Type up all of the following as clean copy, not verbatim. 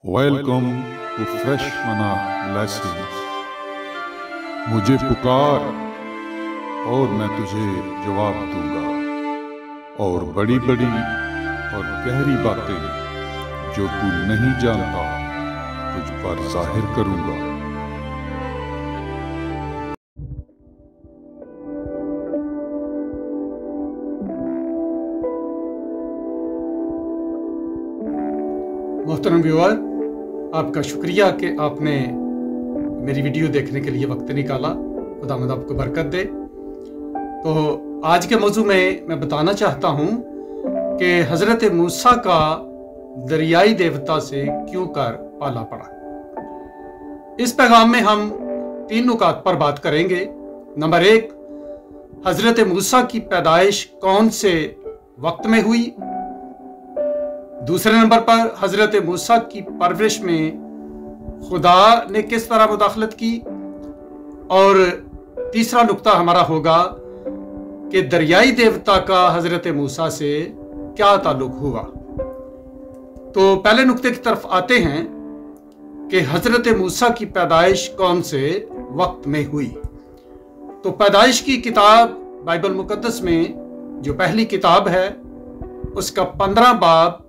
Welcome to fresh मना lessons. मुझे पुकार और मैं तुझे जवाब दूंगा, और बड़ी बड़ी और गहरी बातें जो तू नहीं जानता तुझ पर जाहिर करूंगा। मोहतरम व्यूअर, आपका शुक्रिया कि आपने मेरी वीडियो देखने के लिए वक्त निकाला। खुदावंद आपको बरकत दे। तो आज के मौजू में मैं बताना चाहता हूँ कि हज़रत मूसा का दरियाई देवता से क्यों कर पाला पड़ा। इस पैगाम में हम 3 नुकात पर बात करेंगे। नंबर 1, हज़रत मूसा की पैदाइश कौन से वक्त में हुई। दूसरे नंबर पर हजरत मूसा की परवरिश में खुदा ने किस तरह मुदाखलत की। और तीसरा नुक्ता हमारा होगा कि दरियाई देवता का हजरत मूसा से क्या ताल्लुक हुआ। तो पहले नुक्ते की तरफ आते हैं कि हजरत मूसा की पैदाइश कौन से वक्त में हुई। तो पैदाइश की किताब बाइबल मुकद्दस में जो पहली किताब है उसका 15 बाब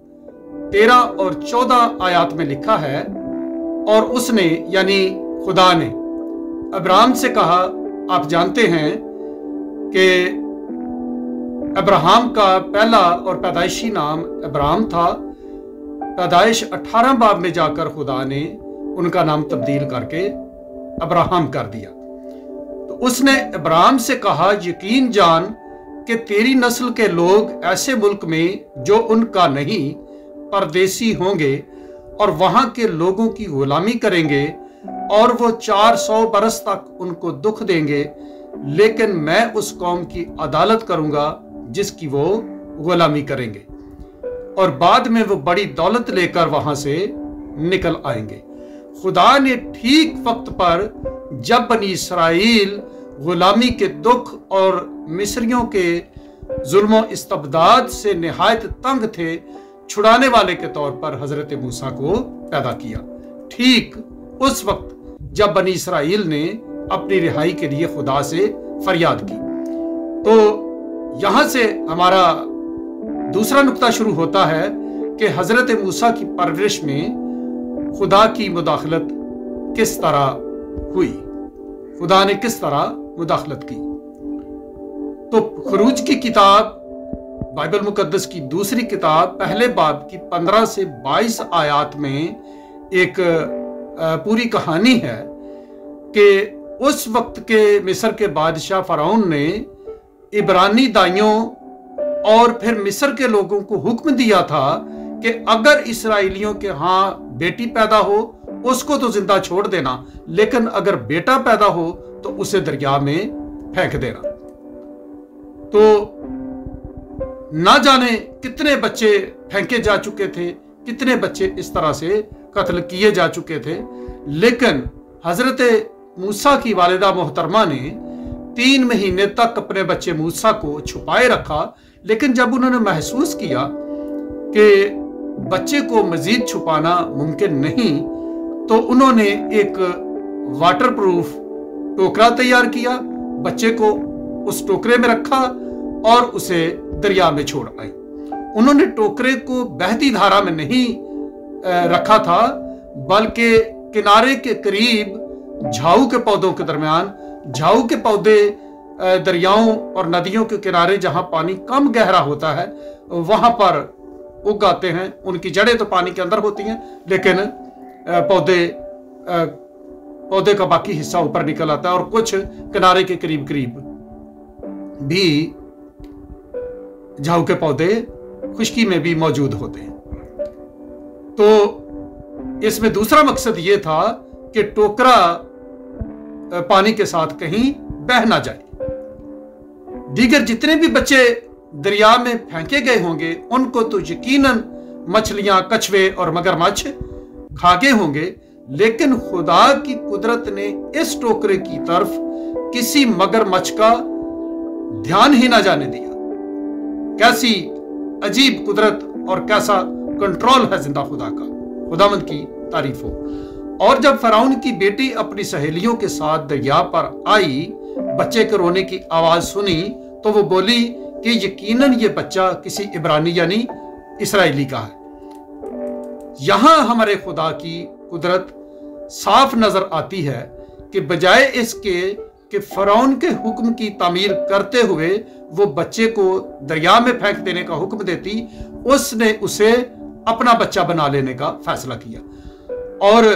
13 और 14 आयात में लिखा है, और उसने यानी खुदा ने अब्राहम से कहा, आप जानते हैं कि अब्राहम का पहला और पैदाइशी नाम अब्राहम था। पैदाइश 18 बाब में जाकर खुदा ने उनका नाम तब्दील करके अब्राहम कर दिया। तो उसने अब्राहम से कहा, यकीन जान कि तेरी नस्ल के लोग ऐसे मुल्क में जो उनका नहीं परदेसी होंगे और वहां के लोगों की गुलामी करेंगे, और वो 400 बरस तक उनको दुख देंगे, लेकिन मैं उस कौम की अदालत करूंगा जिसकी वो गुलामी करेंगे, और बाद में वो बड़ी दौलत लेकर वहां से निकल आएंगे। खुदा ने ठीक वक्त पर, जब बनी इसराइल गुलामी के दुख और मिस्रियों के जुल्म इस्तबदाद से निहायत तंग थे, छुड़ाने वाले के तौर पर हजरत मूसा को पैदा किया। ठीक उस वक्त जब बनी इसराइल ने अपनी रिहाई के लिए खुदा से फरियाद की। तो यहां से हमारा दूसरा नुक्ता शुरू होता है कि हजरत मूसा की परवरिश में खुदा की मुदाखलत किस तरह हुई। खुदा ने किस तरह मुदाखलत की। तो खरूज की किताब बाइबल मुकद्दस की दूसरी किताब पहले बाब की 15 से 22 आयात में एक पूरी कहानी है कि उस वक्त के मिस्र के बादशाह फराउन ने इब्रानी दाइयों और फिर मिस्र के लोगों को हुक्म दिया था कि अगर इसराइलियों के यहाँ बेटी पैदा हो उसको तो जिंदा छोड़ देना, लेकिन अगर बेटा पैदा हो तो उसे दरिया में फेंक देना। तो ना जाने कितने बच्चे फेंके जा चुके थे, कितने बच्चे इस तरह से कत्ल किए जा चुके थे, लेकिन हजरत मूसा की वालिदा मोहतरमा ने 3 महीने तक अपने बच्चे मूसा को छुपाए रखा। लेकिन जब उन्होंने महसूस किया कि बच्चे को मजीद छुपाना मुमकिन नहीं, तो उन्होंने एक वाटरप्रूफ टोकरा तैयार किया, बच्चे को उस टोकरे में रखा और उसे दरिया में छोड़ आए। उन्होंने टोकरे को बहती धारा में नहीं रखा था, बल्कि किनारे के करीब झाऊ के पौधों के दरमियान, झाऊ के पौधे दरियाओं और नदियों के किनारे जहां पानी कम गहरा होता है वहां पर उगाते हैं। उनकी जड़ें तो पानी के अंदर होती हैं, लेकिन पौधे का बाकी हिस्सा ऊपर निकल आता है, और कुछ किनारे के करीब करीब भी झाऊ के पौधे खुश्की में भी मौजूद होते हैं। तो इसमें दूसरा मकसद यह था कि टोकरा पानी के साथ कहीं बह ना जाए। दीगर जितने भी बच्चे दरिया में फेंके गए होंगे उनको तो यकीनन मछलियां, कछुए और मगरमच्छ खा गए होंगे, लेकिन खुदा की कुदरत ने इस टोकरे की तरफ किसी मगरमच्छ का ध्यान ही ना जाने दिया। कैसी अजीब कुदरत और कैसा कंट्रोल है जिंदा खुदा का। खुदावंद की तारीफ हो। और जब फराउन की बेटी अपनी सहेलियों के साथ दरिया पर आई, बच्चे के रोने की आवाज सुनी, तो वो बोली कि यकीनन ये बच्चा किसी इब्रानी यानी इसराइली का है। यहां हमारे खुदा की कुदरत साफ नजर आती है कि बजाय इसके कि फराउन के हुक्म की तामील करते हुए वो बच्चे को दरिया में फेंक देने का हुक्म देती, उसने उसे अपना बच्चा बना लेने का फैसला किया। और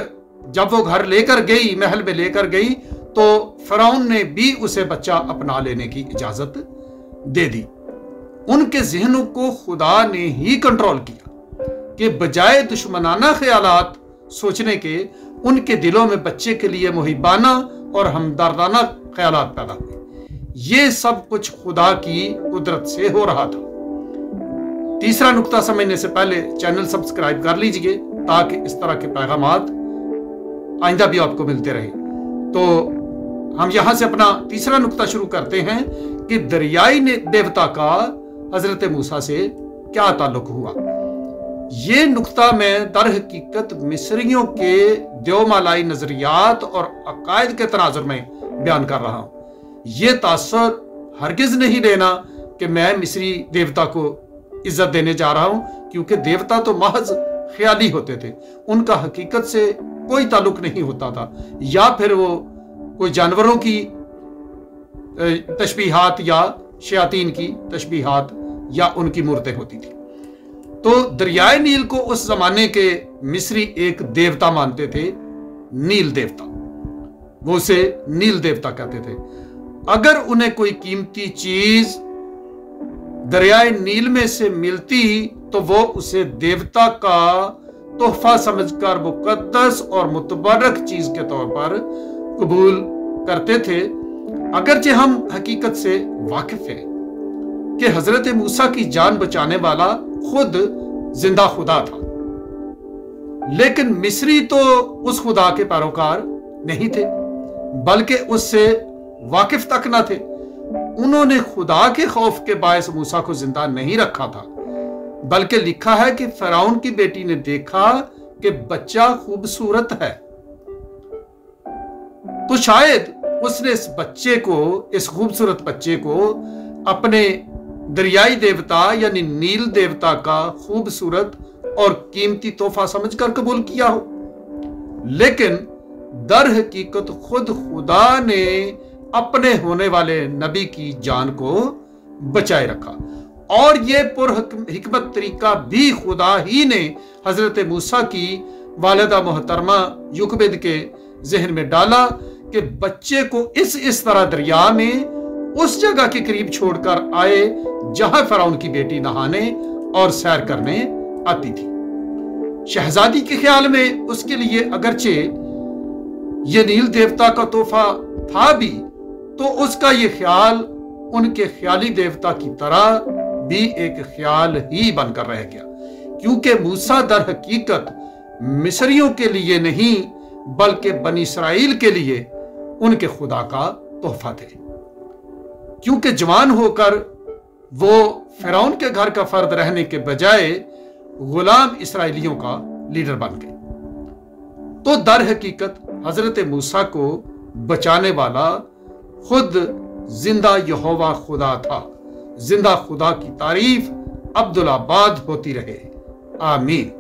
जब वो घर लेकर गई, महल में लेकर गई, तो फराउन ने भी उसे बच्चा अपना लेने की इजाजत दे दी। उनके ज़हनों को खुदा ने ही कंट्रोल किया कि बजाय दुश्मनाना ख्यालात सोचने के, उनके दिलों में बच्चे के लिए मुहिबाना और हमदर्दाना ख्यालात पैदा हुए। ये सब कुछ खुदा की कुदरत से हो रहा था। तीसरा नुक्ता समझने से पहले चैनल सब्सक्राइब कर लीजिए ताकि इस तरह के पैगामात आइंदा भी आपको मिलते रहे। तो हम यहां से अपना तीसरा नुक्ता शुरू करते हैं कि दरियाई देवता का हजरत मूसा से क्या ताल्लुक हुआ। ये नुक्ता मैं दर हकीकत मिस्रियों के देवमालाई नजरियात और अकायद के तनाजुर में बयान कर रहा हूं। ये तासर हरगिज नहीं लेना कि मैं मिस्री देवता को इज्जत देने जा रहा हूं, क्योंकि देवता तो महज ख्याली होते थे, उनका हकीकत से कोई ताल्लुक नहीं होता था, या फिर वो कोई जानवरों की तशबीहात या शयातीन की तशबीहात या उनकी मूर्तें होती थी। तो दरियाए नील को उस जमाने के मिस्री एक देवता मानते थे, नील देवता। वो उसे नील देवता कहते थे। अगर उन्हें कोई कीमती चीज दरियाए नील में से मिलती तो वो उसे देवता का तोहफा समझकर मुकद्दस और मुतबरक चीज के तौर पर कबूल करते थे। अगरचे हम हकीकत से वाकिफ हैं कि हजरत मूसा की जान बचाने वाला खुद जिंदा खुदा था, लेकिन मिस्री तो उस खुदा के पैरोकार नहीं थे, बल्कि उससे वाकिफ तक न थे। उन्होंने खुदा के खौफ के बायस मूसा को जिंदा नहीं रखा था, बल्कि लिखा है कि फराउन की बेटी ने देखा कि बच्चा खूबसूरत है, तो शायद उसने इस खूबसूरत बच्चे को अपने दरियाई देवता यानी नील देवता का खूबसूरत और कीमती तोहफा समझकर कबूल किया हो। लेकिन दर हकीकत खुद खुदा ने अपने होने वाले नबी की जान को बचाए रखा, और ये पुरहिकमत तरीका भी खुदा ही ने हजरत मूसा की वालिदा मोहतरमा युकबिद के जहन में डाला कि बच्चे को इस तरह दरिया में उस जगह के करीब छोड़कर आए जहां फराउन की बेटी नहाने और सैर करने आती थी। शहजादी के ख्याल में उसके लिए अगरचे ये नील देवता का तोहफा था भी, तो उसका ये ख्याल उनके ख्याली देवता की तरह भी एक ख्याल ही बनकर रह गया, क्योंकि मूसा दर हकीकत मिस्रियों के लिए नहीं बल्कि बनी इसराइल के लिए उनके खुदा का तोहफा थे। क्योंकि जवान होकर वो फिरौन के घर का फर्द रहने के बजाय गुलाम इसराइलियों का लीडर बन गए, तो दर हकीकत हजरत मूसा को बचाने वाला खुद जिंदा यहोवा खुदा था। जिंदा खुदा की तारीफ अब्दुल आबाद होती रहे। आमीन।